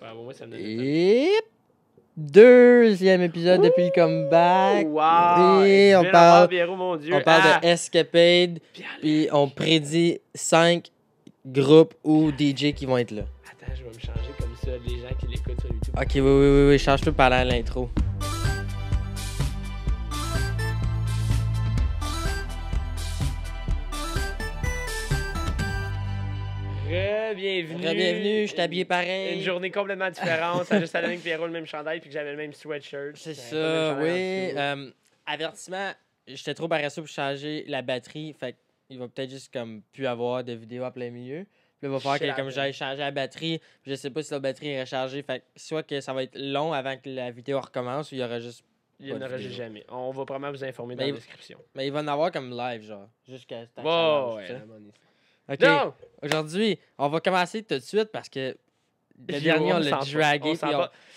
Ouais, moi, ça me donne Et deuxième épisode depuis le comeback. Wow! Et Je on viens parle, d'avoir Biero, mon Dieu. on parle de Escapade. Puis on prédit 5 groupes ou DJ qui vont être là. Attends, je vais me changer comme ça, les gens qui l'écoutent sur YouTube. Ok, oui, change tout pendant l'intro. Bienvenue, je suis habillé pareil. Une journée complètement différente. Ça a juste allé que Pierrot le même chandail puis que j'avais le même sweatshirt. C'est ça, oui. Avertissement, j'étais trop paresseux pour changer la batterie. Fait qu'il va peut-être juste comme plus avoir de vidéos à plein milieu. Puis là, il va falloir que comme j'aille changer la batterie. Puis je sais pas si la batterie est rechargée. Fait que soit que ça va être long avant que la vidéo recommence ou il y aura juste. Il n'y en aura jamais. On va probablement vous informer dans la description. Mais il va en avoir comme live, genre. Jusqu'à ce temps que ça lâche, OK. Non! Aujourd'hui, on va commencer tout de suite parce que le dernier, on l'a dragué.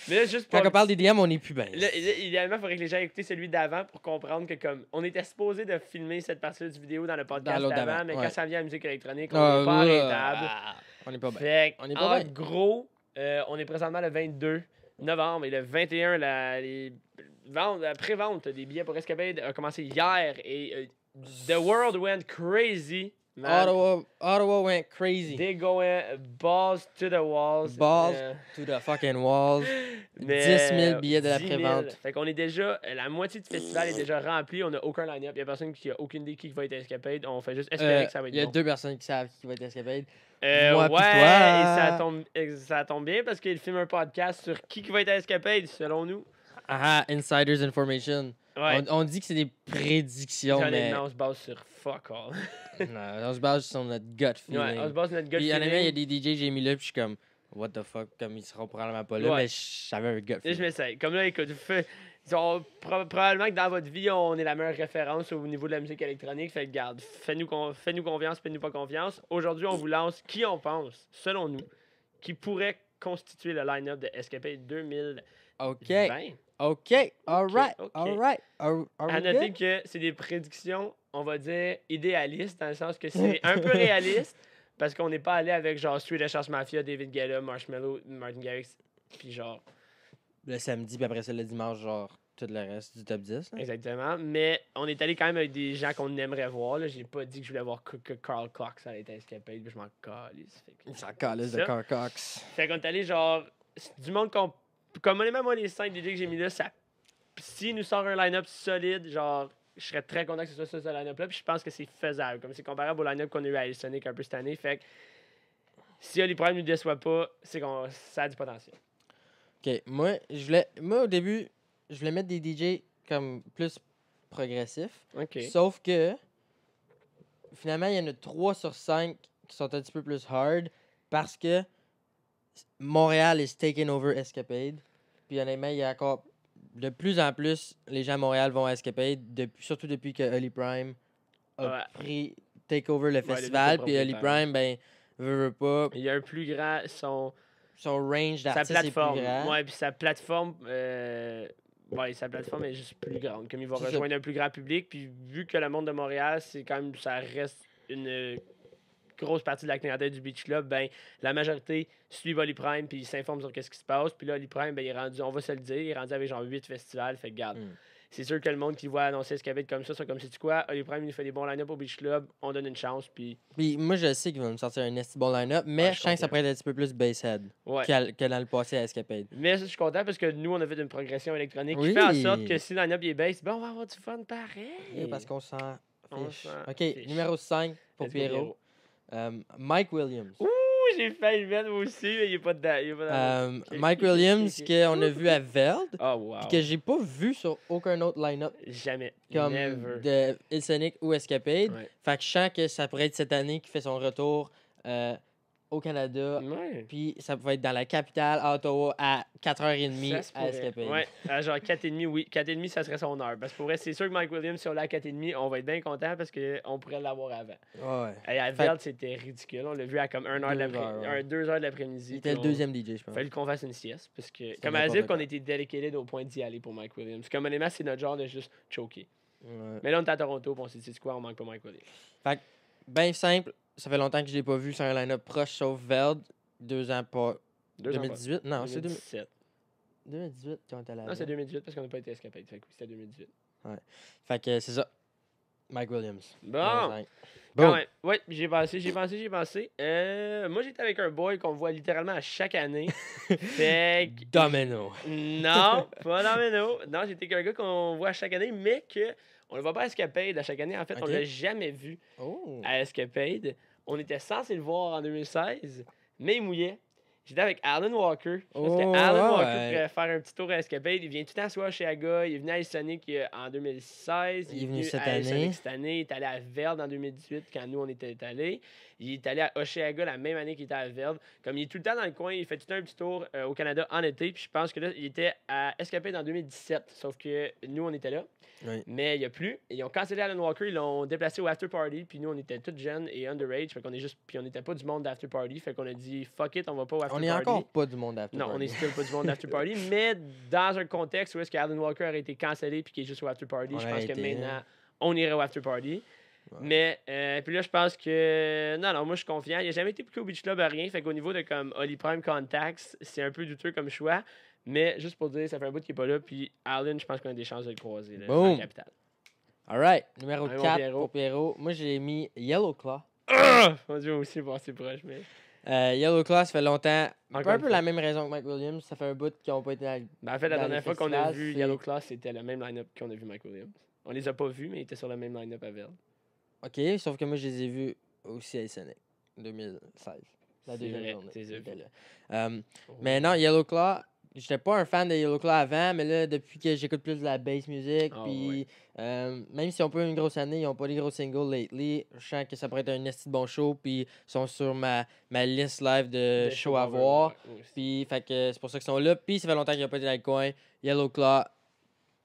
Mais là, juste quand on parle des DM, on n'est plus bien. Idéalement, il faudrait que les gens écoutent celui d'avant pour comprendre que comme on était supposé de filmer cette partie-là du vidéo dans le podcast d'avant, mais quand ça vient à la musique électronique, on n'est pas arrêtable. On n'est pas bien. Fait en gros, on est présentement le 22 novembre et le 21, la pré-vente des billets pour Escapade a commencé hier et the world went crazy. Ottawa went crazy. They going balls to the walls. Balls to the fucking walls. 10 000 billets de la pré-vente. Fait qu'on est déjà, la moitié du festival est déjà remplie. On n'a aucun line-up. Il n'y a personne qui a aucune idée qui va être Escapade. On fait juste espérer que ça va être bon. Il y a 2 personnes qui savent qui va être Escapade. Moi toi. Et ça tombe bien parce qu'il filme un podcast sur qui va être Escapade, selon nous. Ah, insiders information. Ouais. On dit que c'est des prédictions, mais... on se base sur fuck all. Non, on se base sur notre gut feeling. Ouais, on se base sur notre gut feeling. Il y a des DJ que j'ai mis là, puis je suis comme, what the fuck, comme ils seront probablement pas là, mais j'avais un gut feeling. Et je m'essaye. Comme là, écoute, probablement que dans votre vie, on est la meilleure référence au niveau de la musique électronique. Fait que, garde, fais-nous confiance, fais-nous pas confiance. Aujourd'hui, on vous lance qui on pense, selon nous, qui pourrait constituer le line-up de Escapade 2020. OK, alright. À noter que c'est des prédictions, on va dire, idéalistes, dans le sens que c'est un peu réaliste, parce qu'on n'est pas allé avec genre Swedish House Mafia, David Guetta, Marshmello, Martin Garrix, puis genre... Le samedi, puis après ça, le dimanche, genre, tout le reste du top 10. Là. Exactement, mais on est allé quand même avec des gens qu'on aimerait voir, là. J'ai pas dit que je voulais voir que Carl Cox allait être Escapade, puis je m'en calisse. Il s'en calisse de Carl Cox. Fait qu'on est allé genre, du monde qu'on... Comme même moi, les 5 DJ que j'ai mis là, ça... Si nous sort un line-up solide, genre, je serais très content que ce soit ce line-up-là. Puis je pense que c'est faisable. Comme c'est comparable au line-up qu'on a eu à Sonic un peu cette année. Fait que si les problèmes ne nous déçoivent pas, c'est qu'on ça a du potentiel. OK. Moi, au début, je voulais mettre des DJ comme plus progressifs. OK. Sauf que, finalement, il y en a 3 sur 5 qui sont un petit peu plus hard parce que Montréal is taking over Escapade. Puis honnêtement, il y a encore... De plus en plus, les gens à Montréal vont à Escapade, surtout depuis que Holly Prime a pris take over le festival. Puis Holly Prime, ben, veut pas. Il y a un plus grand. Son range d'artistes est plus grand. Ouais, puis sa plateforme. Sa plateforme est juste plus grande. Comme il va rejoindre un plus grand public. Puis vu que le monde de Montréal, c'est quand même. Ça reste une grosse partie de la clientèle du Beach Club, ben la majorité suivent Holly Prime puis ils s'informent sur qu'est-ce qui se passe. Puis là, Holly Prime, ben, il est rendu, on va se le dire, il est rendu avec genre 8 festivals. Fait que garde. C'est sûr que le monde qui voit annoncer Escapade comme ça, c'est comme c'est quoi, Holly Prime, il nous fait des bons line-up au Beach Club, on donne une chance. Puis moi, je sais qu'ils vont nous sortir un esti bon line-up, mais je sens que ça pourrait être un petit peu plus basshead que dans le passé à Escapade. Mais ça, je suis content parce que nous, on a fait une progression électronique qui fait en sorte que si le line-up est bass, ben on va avoir du fun pareil. Oui, parce qu'on s'en fiche. OK, numéro 5 pour Pierrot. Mike Williams. Ouh, j'ai failli le mettre aussi, mais il n'est pas dedans. Mike Williams, qu'on a vu à Veld, puis que j'ai pas vu sur aucun autre line-up. Jamais. Comme de Sonic ou Escapade. Fait que je sens que ça pourrait être cette année qui fait son retour au Canada. Puis ça pourrait être dans la capitale, à Ottawa, à 4h30 à Escapade. Ouais, à genre 4h30, oui. 4h30, ça serait son heure. Parce que pour vrai, c'est sûr que Mike Williams, si on l'a à 4h30, on va être bien content parce qu'on pourrait l'avoir avant. Ouais. Et à Veld, c'était ridicule. On l'a vu à comme 2 heures de l'après-midi. Il était le deuxième DJ, je pense. Il fallait qu'on fasse une sieste. Parce que, comme à dire qu'on était dedicated au point d'y aller pour Mike Williams. Comme honnêtement, c'est notre genre de juste choquer. Mais là, on est à Toronto, on s'est dit, c'est quoi, on manque pas Mike Williams. Fait que, bien simple. Ça fait longtemps que je l'ai pas vu sur un line-up proche, sauf Veld. 2 ans 2 ans. 2018? Non, c'est 2017. 2018 qui ont été à la Non, c'est 2018 parce qu'on n'a pas été escapade. Fait que oui, c'était 2018. Fait que c'est ça. Mike Williams. Bon. Numéro 5. Quand Boom. même. Ouais, j'ai pensé. Moi, j'étais avec un boy qu'on voit littéralement à chaque année. Fait que... Domino. Non, pas Domino. Non, j'étais avec un gars qu'on voit à chaque année, mais que on le voit pas à Escapade à chaque année. En fait, on Ok. l'a jamais vu Oh. à Escapade. On était censé le voir en 2016, mais il mouillait. J'étais avec Alan Walker. Je pense Oh, que Alan ouais. Walker pourrait faire un petit tour à Escapade. Il vient tout le temps soit à Oshéaga. Il est venu à Sonic en 2016. Il est venu cette à année. Sonic cette année. Il est allé à Verde en 2018 quand nous, on était allés. Il est allé à Oshéaga la même année qu'il était à Verde. Comme il est tout le temps dans le coin, il fait tout le temps un petit tour au Canada en été. Puis je pense que là, il était à Escapade en 2017. Sauf que nous, on était là. Oui. Mais il n'y a plus. Ils ont cancellé Alan Walker, ils l'ont déplacé au after party, puis nous on était tous jeunes et underage, fait qu'on est juste, puis on n'était pas du monde d'after party, fait qu'on a dit fuck it, on va pas au after On party. est encore pas du monde after Non, party. on est still pas du monde d'after party, mais dans un contexte où est-ce que Alan Walker aurait été cancellé puis qu'il est juste au after party, On je aurait pense que été, maintenant on irait au after party. Ouais. Mais puis là je pense que non, moi je suis confiant. Il a jamais été booké au Beach Club à rien, fait qu'au niveau de comme Holly Prime Contacts, c'est un peu douteux comme choix. Mais juste pour dire, ça fait un bout qu'il est pas là, puis Alan, je pense qu'on a des chances de le croiser là, Boom. en capitale. Alright. Numéro Ouais, mon 4 Pierrot. pour Pierrot. Moi, j'ai mis Yellow Claw. Mon Dieu, aussi, bon, c'est proche, mais. Yellow Claw, ça fait longtemps. Encore un une peu fois. la même raison que Mike Williams. Ça fait un bout qu'ils n'ont pas été à... Ben, en fait, la Dans dernière les fois qu'on a festivals, vu c'est- Yellow Claw, c'était le même line-up qu'on a vu Mike Williams. On les a pas vus, mais ils étaient sur le même line-up à Verde. OK, sauf que moi, je les ai vus aussi à Sonic. 2016. La C'est deuxième vrai, journée. tu les as J'étais vus. là. Mais non, Yellow Claw, j'étais pas un fan de Yellow Claw avant, mais là, depuis que j'écoute plus de la bass music, Ah, puis même s'ils ont pas eu une grosse année, ils ont pas des gros singles lately, je sens que ça pourrait être un esti de bon show, puis ils sont sur ma liste live de shows à voir. Puis, fait que c'est pour ça qu'ils sont là. Puis, ça fait longtemps qu'ils n'ont pas été dans le coin. Yellow Claw.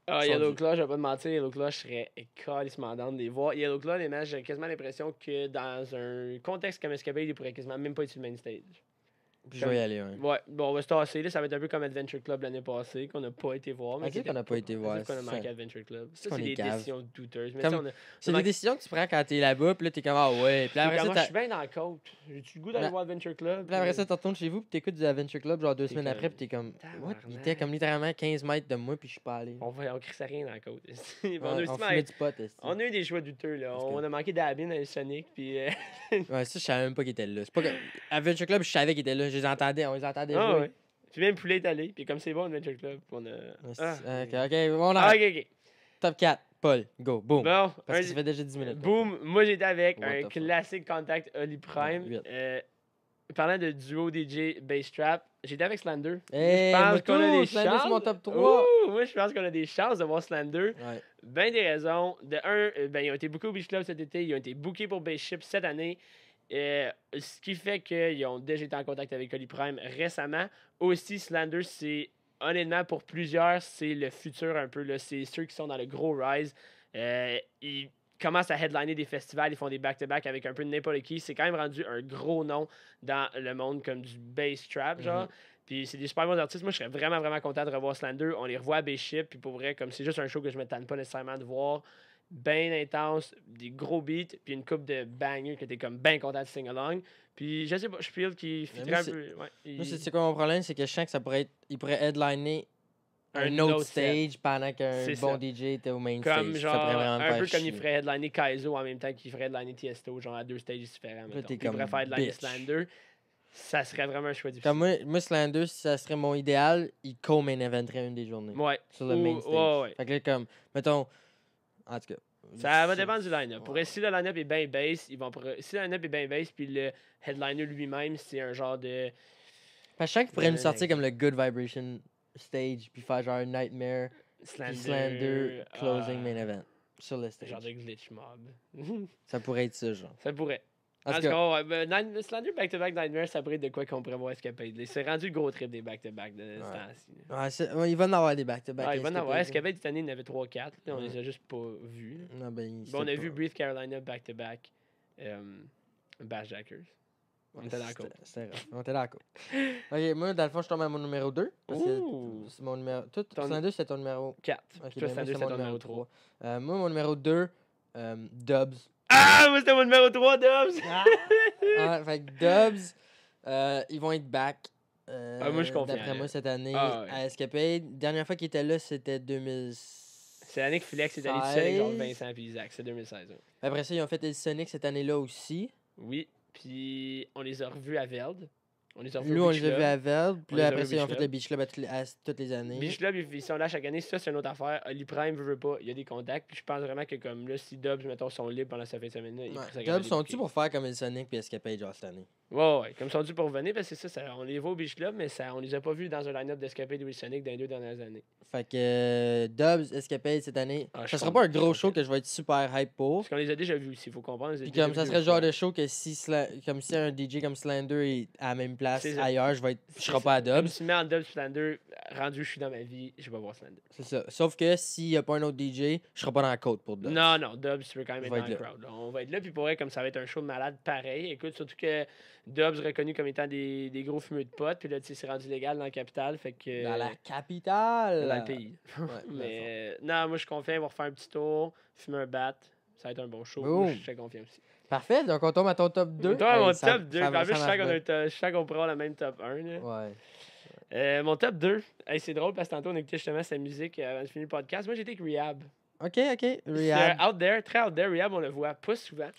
Ah, Sont Yellow durs. Claw, je vais pas te mentir, Yellow Claw, je serais calissement down de les voir. Yellow Claw, les matchs, j'ai quasiment l'impression que dans un contexte comme Escapade, ils pourraient quasiment même pas être sur le main stage. Puis, je vais y aller, ouais. Ouais, bon, on va se tasser, là, ça va être un peu comme Adventure Club l'année passée, qu'on n'a pas été voir. Mais Ok, qui était qu'on n'a pas été voir, qu'on a c'est manqué ça. Adventure Club. C'est Ça, qu'on c'est est des cave. décisions douteuses. Mais Comme- tu sais, on a C'est des décisions que tu prends quand t'es là-bas, puis là, t'es comme, ah ouais. Puis là, après ça, moi, je t'as- suis bien dans le côte. J'ai-tu le goût d'aller Là- voir Adventure Club? puis là, après ça, tu retournes chez vous, puis t'écoutes du Adventure Club, genre 2 T'es semaines comme, après, puis t'es comme, what? Il était tabarnak. comme littéralement 15 mètres de moi, puis je suis pas allé. On crissait rien dans le côte. Ouais, on, a aussi on mal- fumait du pot, esti. on a eu des choix douteux, là. Parce que- On a manqué d'Abin dans le Sonic, puis... Ouais, ça, je savais même pas qu'il était là. C'est pas que... Adventure Club, je savais qu'il était là. Je les entendais, on les entendait Ah jouer. ouais. Puis même Poulet est allé, puis comme c'est bon, Adventure Club, on a... Ok, on Ah, arrête. ok. Top 4, Paul, go, boom. Bon, Parce que ça fait déjà 10 minutes. boom, moi j'étais avec What un the fuck. classique contact Holly Prime. Ouais, Parlant de duo DJ Bass Trap, j'étais avec Slander. Hey, je pense moi qu'on a tout, des Slander, c'est chances. mon top 3. Ouh, moi je pense qu'on a des chances de voir Slander. Ouais. Ben des raisons. De un, ben, ils ont été bookés au Beach Club cet été, ils ont été bookés pour Bass Ship cette année. Ce qui fait qu'ils ont déjà été en contact avec Holly Prime récemment. Aussi, Slander, c'est honnêtement pour plusieurs, c'est le futur un peu. Là. C'est ceux qui sont dans le gros rise. Ils commencent à headliner des festivals, ils font des back-to-back avec un peu de n'importe qui. C'est quand même rendu un gros nom dans le monde comme du bass trap, genre. Puis c'est des super bons artistes. Moi, je serais vraiment, vraiment content de revoir Slander. On les revoit à Bass Ship. Puis pour vrai, comme c'est juste un show que je ne me tente pas nécessairement de voir. Bien intense, des gros beats, puis une coupe de bangers que t'es comme bien content de sing along. Puis je sais pas, je feel qu'il Mais fitterait un moi, peu. Ouais, Moi, c'est quoi mon problème? C'est que je sens que ça pourrait être... Il pourrait headliner un Un autre autre set. stage pendant qu'un C'est bon ça. DJ était au main comme stage. genre, ça pourrait vraiment me un faire peu comme chier. il ferait headliner Kaizo en même temps qu'il ferait headliner Tiesto, genre à deux stages différents. Là, mettons. t'es Puis il comme pourrait faire headliner bitch. Slander. Ça serait vraiment un choix difficile. Comme moi, Slander, si ça serait mon idéal, il co-main eventerait une des journées. Ouais. Sur le main Ou- stage. ouais. Fait que là, comme, mettons... En tout cas... Ça va c'est- dépendre du line-up. Ouais. Pour si le line-up est bien bass, si le line-up est bien bass, puis le headliner lui-même, c'est un genre de. Parce que je sens qu'il pourrait nous Ouais. sortir comme le Good Vibration stage, puis faire genre Nightmare, puis Slander, closing main event. Sur le stage. Genre de glitch mob. Ça pourrait être ça, genre. Ça pourrait. En En tout tout cas, cas, ouais, ben, Slander Back-to-Back Nightmare, ça pourrait être de quoi qu'on pourrait voir Escapade. C'est rendu le gros trip des back-to-back de ce temps-ci. ouais, il va en avoir des back-to-back. Ah, il va en avoir. Escapade. Escapade cette année, il y en avait 3-4. On Ouais. les a juste pas vus. Non, ben, Bon, on a c'était vu pas- Brief Carolina back-to-back. Bash Jackers. On était dans la côte. C'était rough. On était d'accord. Ok, moi, dans le fond, je tombe à mon numéro 2. Parce que Ouh. c'est mon numéro. Toi, Ton- Slander, c'est ton numéro. 4. Ok, Toi, ben, moi, Slander, c'est c'est mon ton numéro numéro 3. 3. Moi, mon numéro 2, Dubs. Ah, moi, c'était mon numéro 3, Dubs! Fait que Dubs, ils vont être back. moi, je suis confiant, D'après là. moi, cette année, Ah, ouais. à Escapade. Dernière fois qu'il était là, c'était 2016. C'est l'année que Flex est allé tout seul avec genre Vincent et Isaac. C'est 2016. Ouais. Après ça, ils ont fait El Sonic cette année-là aussi. Oui. Puis on les a revus à Veld. On les a revus Nous, au on Beach les a Club. vus à Veld. Puis On là, les a après vus au ça, ils ont Beach fait le Beach Club toutes les années. Beach Club, ils sont là chaque année. Ça, c'est une autre affaire. Oli Prime veut pas. Il y a des contacts. Puis je pense vraiment que comme là, si Dubs, mettons, sont libres pendant cette fin de semaine-là, ils seraient Dubs, sont-tu pour faire comme El Sonic puis Escapade genre cette année? Ouais. Comme sont dû pour venir, parce que c'est ça, on les voit au Beach Club, mais ça, on les a pas vus dans un line-up d'Escapade ou Sonic dans les 2 dernières années. Fait que Dubs, Escapade cette année. Ah, Ça je sera comprends, pas un gros je show comprends. que je vais être super hype pour. Parce qu'on les a déjà vus aussi, il faut comprendre. Puis comme ça serait le genre de show que comme si un DJ comme Slender est à la même place C'est ça. ailleurs, je serai pas à Comme Dubs. si tu mets en Dubs Slender, rendu je suis dans ma vie, je vais pas voir Slender. C'est ça. Sauf que s'il y a pas un autre DJ, je serai pas dans la côte pour Dubs. Non, Dubs, tu veux quand même On être va dans le être là. crowd. Là. On va être là, puis pour vrai, comme ça va être un show de malade pareil. Écoute, surtout que Dubs reconnu comme étant des gros fumeux de potes, puis là, tu sais, c'est rendu légal dans la capitale, fait que. Dans la capitale. Dans le pays. Ouais, Mais non, moi, je suis confiant, on va refaire un petit tour, fumer un bat, ça va être un bon show. Boom. Moi, je suis très confiant aussi. Parfait, donc on tombe à ton top 2. Toi, mon ça- top 2, ça- en plus, ça marche bien. je sens qu'on pourra avoir le même top 1. Là. Ouais. Mon top 2, c'est drôle parce que tantôt, on écoutait justement sa musique avant de finir le podcast. Moi, j'étais avec Rehab. Ok. C'est Rehab. out there, très out there. Rehab, on le voit pas souvent.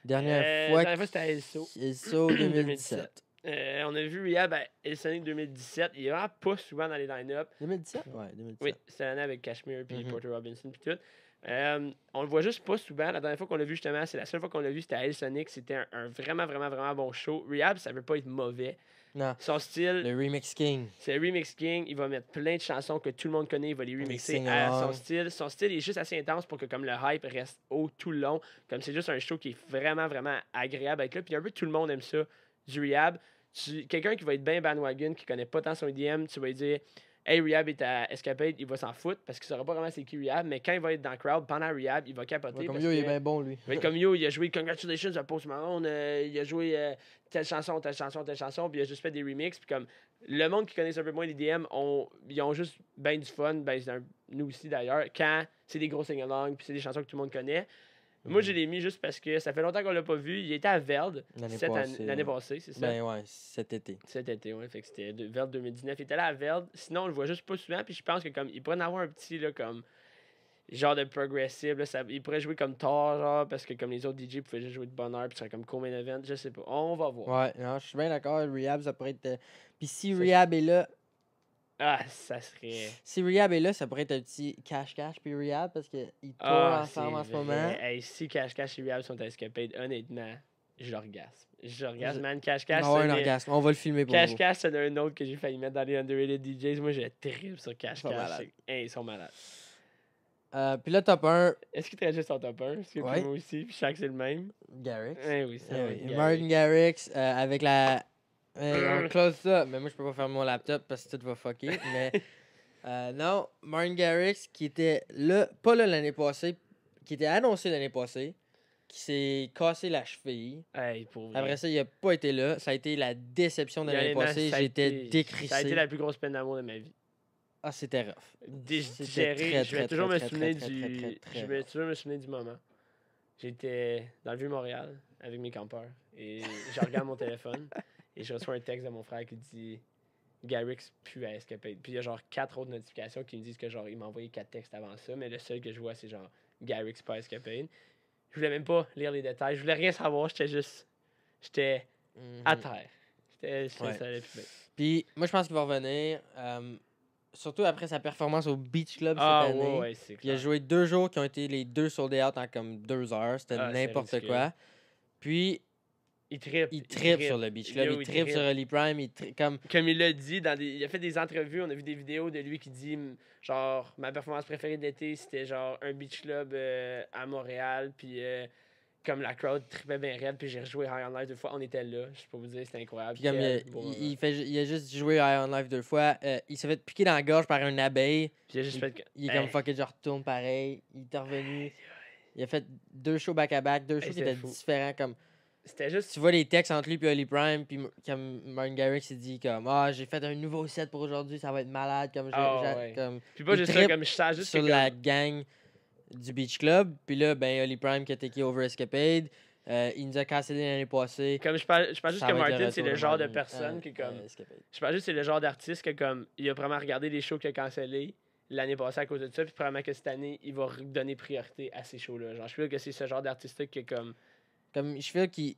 Dernière La fois. dernière fois, c'était à ELSO. ELSO 2017. On a vu Rehab à El Sonic 2017. Il est vraiment pas souvent dans les line-up. 2017? Ouais, 2017. Oui, c'était l'année avec Cashmere puis Mhm. Porter Robinson puis tout. On le voit juste pas souvent. La dernière fois qu'on l'a vu, justement, c'est la seule fois qu'on l'a vu, c'était à El Sonic. C'était un vraiment, vraiment, vraiment bon show. Rehab, ça veut pas être mauvais. Non. Son style, Le Remix King. c'est Remix King. Il va mettre plein de chansons que tout le monde connaît. Il va les remixer sing à along. son style. Son style est juste assez intense pour que comme le hype reste haut tout le long. Comme c'est juste un show qui est vraiment, vraiment agréable à être là. Puis un peu tout le monde aime ça, du Rehab. Quelqu'un qui va être bien bandwagon, qui connaît pas tant son EDM, tu vas lui dire hey, Rehab est à Escapade, il va s'en foutre parce qu'il saura pas vraiment c'est qui Rehab. Mais quand il va être dans le crowd, pendant Rehab, il va capoter. Ouais, comme parce yo, il est que- bien bon, lui. il va être comme Yo, il a joué Congratulations à Post Malone, il a joué telle chanson, puis il a juste fait des remixes. Puis comme le monde qui connaît un peu moins les DM, ils ont juste ben du fun, nous aussi d'ailleurs, quand c'est des gros sing-along, puis c'est des chansons que tout le monde connaît. Moi, je l'ai mis juste parce que ça fait longtemps qu'on l'a pas vu. Il était à Veld l'année passée, c'est ça? Ben ouais, cet été. Cet été, ouais. Fait que c'était Veld 2019. Il était là à Veld. Sinon, on le voit juste pas souvent. Puis je pense que comme il pourrait en avoir un petit là, comme genre de progressive. Là, il pourrait jouer comme Thor, genre, parce que comme les autres DJ pouvaient juste jouer de bonheur, puis ça serait comme co-main event. Je sais pas. On va voir. Ouais, non, je suis bien d'accord. Rehab, ça pourrait être. Puis si Ça, Rehab est là. Ah, ça serait. Si Rehab est là, ça pourrait être un petit cash-cash puis Rehab parce qu'ils tournent ensemble en ce moment. Hey, si Cash Cash et Rehab sont à Escapade, honnêtement, j'orgasme, man. Cash Cash, On va avoir un c'est orgasme. On va le filmer pour Cash vous. Cash, c'est un autre que j'ai failli mettre dans les underrated DJs. Moi, j'ai tripe sur Cash Ils sont Cash. malades. Hey, ils sont malades. Puis là, top 1, Est-ce qu'il te reste juste son top 1? Parce que Ouais. moi aussi, puis chaque c'est le même. Garrix. Eh oui, c'est vrai. Oui, Martin Garrix avec la. On close ça, mais moi je peux pas faire mon laptop parce que tout va fucker. Mais non, Martin Garrix qui était là, pas là l'année passée, qui était annoncé l'année passée, qui s'est cassé la cheville. Hey, pour vrai. Après ça, il a pas été là. Ça a été la déception de l'année Honnêtement, passée. ça a J'étais été- décrissé. Ça a été la plus grosse peine d'amour de ma vie. Ah, c'était rough. Digéré, C'était je vais toujours me souvenir très, je vais toujours me souvenir du moment. J'étais dans le Vieux-Montréal avec mes campeurs et je regarde mon téléphone et je reçois un texte de mon frère qui dit Garrix pue à Escapade. Puis il y a genre 4 autres notifications qui me disent que genre il m'a envoyé 4 textes avant ça, mais le seul que je vois c'est genre Garrix pas à Escapade. Je voulais même pas lire les détails, je voulais rien savoir, j'étais à terre. Ouais. Ça allait plus bien. Puis moi, je pense qu'il va revenir. Surtout après sa performance au Beach Club Ah cette année. ouais, c'est Il a clair. joué 2 jours qui ont été les 2 sold out en comme 2 heures. C'était Ah, c'est n'importe ridicule. quoi. Puis, Il trippe. il trippe sur le Beach Club. Yo, Il trippe sur Oli Prime. Comme... Comme il l'a dit, il a fait des entrevues, on a vu des vidéos de lui qui dit genre ma performance préférée de l'été c'était genre un beach club à Montréal, puis comme la crowd trippait bien raide, puis j'ai rejoué High on Life 2 fois, on était là, je peux vous dire, c'était incroyable. Puis comme Quel beau moment. il a juste joué High on Life 2 fois. Il s'est fait piquer dans la gorge par une abeille. Puis il a juste fait que- Il est Hey, comme fuck it, je retourne pareil. Il est revenu. Il a fait 2 shows back-à-back, 2 shows qui c'est étaient fou. différents. Comme... C'était juste Tu vois les textes entre lui et Oli Prime, puis comme Martin Garrix s'est dit comme j'ai fait un nouveau set pour aujourd'hui, ça va être malade. Comme, Ouais. comme puis pas il juste ça, trippe comme je sens juste sur que la gang du Beach Club. Puis là, ben Oli Prime qui a také over Escapade. Il nous a cancellé l'année passée. Comme je pense juste Ça que va être Martin, c'est retour le de genre de Martin. personne qui est comme. Escapade. Je pense juste que c'est le genre d'artiste que comme il a vraiment regardé les shows qu'il a cancellés l'année passée à cause de ça, puis probablement que cette année, il va donner priorité à ces shows-là. Genre, je feel que c'est ce genre d'artiste-là qui est comme. Comme je feel qu'il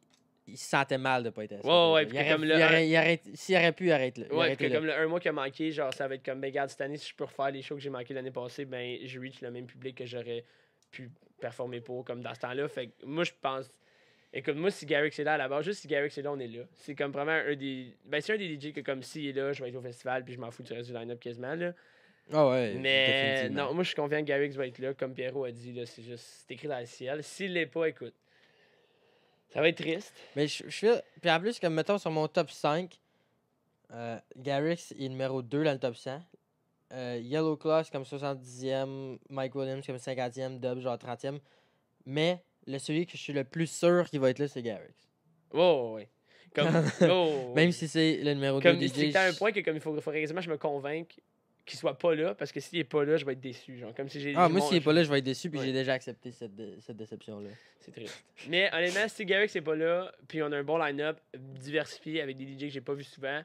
il se sentait mal de pas être escapade. Ouais, là. puis Il que aurait, comme il le aurait- il aurait- s'il aurait pu, arrête-le. Il Ouais, aurait puis été que là. comme le un mois qui a manqué, genre, ça va être comme, ben, regarde, cette année, si je peux refaire les shows que j'ai manqué l'année passée, ben, je reach le même public que j'aurais pu performer pour, comme dans ce temps-là. Fait que moi, je pense. Écoute, moi, si Garrix est là à la base, juste si Garrix est là, on est là. C'est comme vraiment un des. Ben, c'est un des DJ que, comme s'il est là, je vais être au festival, puis je m'en fous du reste du line-up quasiment, là. Ah ouais, Mais définitivement. non, moi, je suis confiant que Garrix va être là. Comme Pierrot a dit, là, c'est juste. C'est écrit dans le ciel. S'il l'est pas, écoute. Ça va être triste. Mais je feel. Puis en plus, comme mettons sur mon top 5, Garrix est numéro 2 dans le top 100. Yellow Claw, c'est comme 70e. Mike Williams, comme 50e. Dub, genre 30e. Mais celui que je suis le plus sûr qu'il va être là, c'est Garrix. Ouais. Comme. Même si c'est le numéro 2 Comme DJ. c'est à un point que comme il faudrait quasiment que je me convainque qu'il soit pas là, parce que s'il est pas là, je vais être déçu. Genre, comme si j'ai. Ah, j'ai moi, mon- s'il est pas là, je vais être déçu, puis Ouais. j'ai déjà accepté cette déception-là. C'est triste. Mais honnêtement, si Garrix n'est pas là, puis on a un bon line-up diversifié avec des DJ que j'ai pas vu souvent,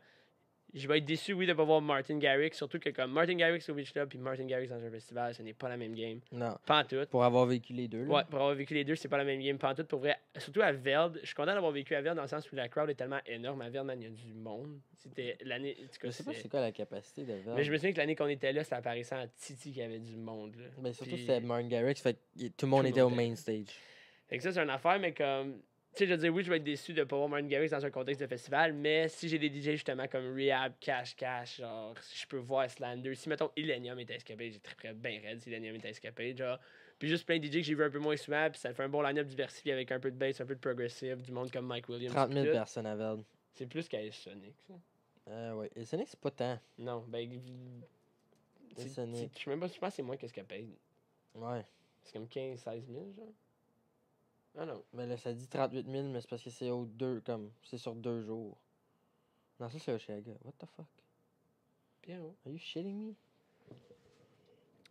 je vais être déçu, oui, de pas voir Martin Garrix. Surtout que comme Martin Garrix au Beach Club puis Martin Garrix dans un festival, ce n'est pas la même game. Non. Pas en tout. Pour avoir vécu les deux. Là. Ouais, pour avoir vécu les deux, c'est pas la même game. Pas en tout, pour vrai. Surtout à Veld, je suis content d'avoir vécu à Veld dans le sens où la crowd est tellement énorme. À Veld, man, il y a du monde. C'était l'année. En tout Je cas, sais pas c'est- c'est quoi la capacité de Veld. Mais je me souviens que l'année qu'on était là, ça apparaissait en Titi qu'il y avait du monde. Là. Mais surtout, Puis- c'était Martin Garrix, fait que tout le monde était au main stage. Fait que ça, c'est une affaire, mais comme. Tu sais, je veux dire, oui, je vais être déçu de ne pas voir Martin Garrix dans un contexte de festival, mais si j'ai des DJ justement comme Rehab, Cash, genre, si je peux voir Slander, si mettons Illenium était escapé, j'ai très près bien raide si Illenium était escapé, genre. Puis juste plein de DJ que j'ai vu un peu moins souvent, puis ça fait un bon line-up diversifié avec un peu de bass, un peu de progressive, du monde comme Mike Williams. 30 000 puis tout. personnes à Veld. C'est plus qu'à Sonic, ça. Ouais. Et Sonic, c'est pas tant. Non, ben. Sonic. Je sais même pas, je pense que c'est moins qu'escapé. Ouais. C'est comme 15-16 000, genre. Ah non. Mais là, ça dit 38 000, mais c'est parce que c'est c'est sur 2 jours. Non, ça, c'est Oshaga. What the fuck? Bien haut. Are you shitting me?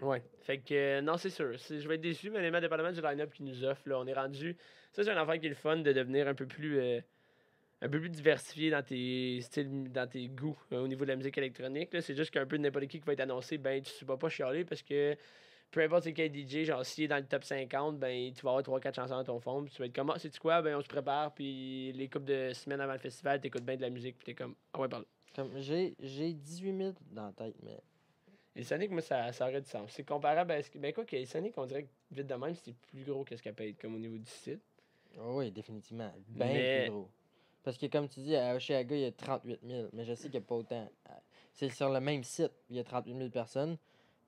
Ouais. Fait que, non, c'est sûr. Je vais être déçu, mais dépendamment du line-up qu'ils nous offrent, là, on est rendu. Ça, c'est un affaire qui est le fun de devenir un peu plus diversifié dans tes styles, dans tes goûts au niveau de la musique électronique. Là. C'est juste qu'un peu de n'importe qui va être annoncé, ben, tu vas pas chialer parce que peu importe c'est quel DJ, genre, s'il est dans le top 50, ben, tu vas avoir 3-4 chansons dans ton fond, puis tu vas être comme, c'est-tu quoi? Ben, on se prépare, puis les couples de semaines avant le festival, t'écoutes bien de la musique, puis t'es comme, ah ouais, parle. Comme, j'ai 18 000 dans la tête, mais... Et Sonic, moi, ça aurait du sens. C'est comparable à. Ben, quoi que Sonic, on dirait que vite de même, c'est plus gros que ce qu'elle peut être, comme au niveau du site. Oh oui, définitivement. Bien Mais- plus gros. Parce que comme tu dis, à Oshaga, il y a 38 000. Mais je sais qu'il n'y a pas autant. C'est sur le même site, il y a 38 000 personnes.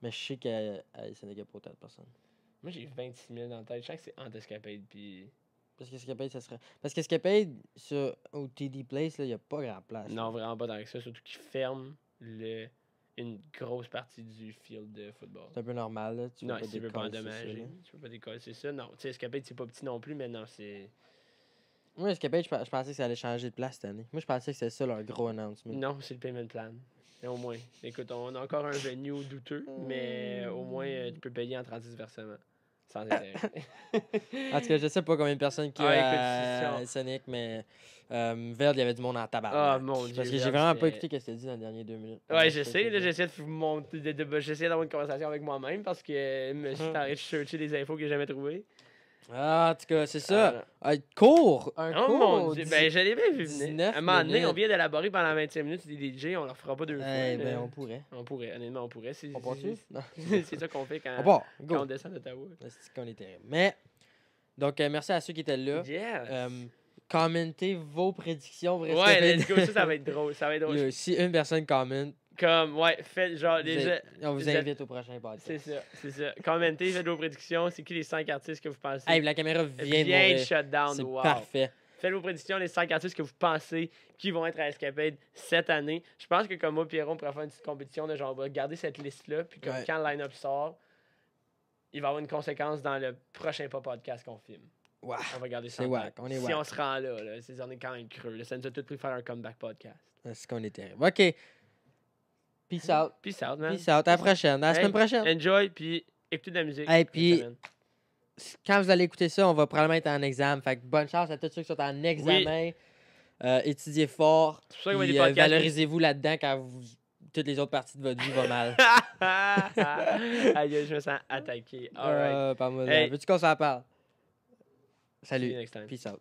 Mais je sais qu'à Sonic, il n'y a pas autant de personnes. Moi, j'ai 26 000 dans la tête. Je sens que c'est Anti-Escapade, puis. Parce qu'Escapade, ça serait. Parce qu'Escapade, au TD Place, il n'y a pas grand place. Non, vraiment pas tant que ça. Surtout qu'ils ferment une grosse partie du field de football. C'est un peu normal, là. Tu Non, veux si tu veux pas décoller, c'est ça, endommager. là. Tu veux pas décoller, c'est ça. Non, tu sais, Escapade, c'est pas petit non plus, mais non, c'est. Moi, Escapade, je pensais que ça allait changer de place cette année. Moi, je pensais que c'était ça leur gros announcement. Non, c'est le payment plan. Mais au moins. Écoute, on a encore un venue douteux, mais au moins, tu peux payer en 36 versements. Sans intérêt. En tout cas, je sais pas combien de personnes qui Ah, a écoute, à Sonic, mais Verd, il y avait du monde en tabac. Ah, mon Dieu, Parce que j'ai Verd, vraiment pas c'était- écouté ce que tu as dit dans les dernières 2 minutes. Ouais, je sais, là, j'essaie de monter, j'essaie d'avoir une conversation avec moi-même parce que je me suis arrêté de chercher des infos que j'ai jamais trouvées. Ah, en tout cas, c'est ça. Cours! Un Oh cours! mon Dieu, ben je l'ai bien vu 19 venir. À un moment donné, minutes. on vient d'élaborer pendant 25 minutes des DJ, on leur fera pas 2 fois. Eh là. ben, on pourrait. On pourrait, honnêtement, on pourrait. On part-tu? Non. C'est ça qu'on fait quand, On part. quand on Go! descend d'Ottawa. C'est qu'on est terrible. Mais, donc, merci à ceux qui étaient là. Yeah! Commentez vos prédictions. Bref, Ouais, let's go, ça va être drôle. Ça va être drôle. Si une personne commente, Comme, ouais, faites genre déjà. on vous vous êtes- invite au prochain podcast. C'est ça. Commentez, faites vos prédictions. C'est qui les 5 artistes que vous pensez? Hey, la caméra vient de Bien mourir. shut down, C'est wow. parfait. Faites vos prédictions, les 5 artistes que vous pensez qui vont être à Escapade cette année. Je pense que comme moi, Pierrot, on pourrait faire une petite compétition de genre, on va garder cette liste-là, puis comme Ouais. quand le line-up sort, il va y avoir une conséquence dans le prochain podcast qu'on filme. Wow. On va garder ça. C'est en wack, tête. on est Si wack. on se rend là, on est quand même creux. Là. Ça nous a tout pris faire un comeback podcast. C'est qu'on est terrible. OK. Peace out. Peace out, man. Peace out. À la prochaine. À la Hey, semaine prochaine. Enjoy, puis écoutez de la musique. Hey, cette puis- semaine. quand vous allez écouter ça, on va probablement être en examen. Fait que bonne chance à tous ceux qui sont en examen. Étudiez fort. C'est pour ça qu'on va des Puis, podcasts. valorisez-vous là-dedans quand toutes les autres parties de votre vie vont mal. Aïe, je me sens attaqué. All right. Pas moi. Hey. Veux-tu qu'on s'en parle? See you Salut. next time. Peace out.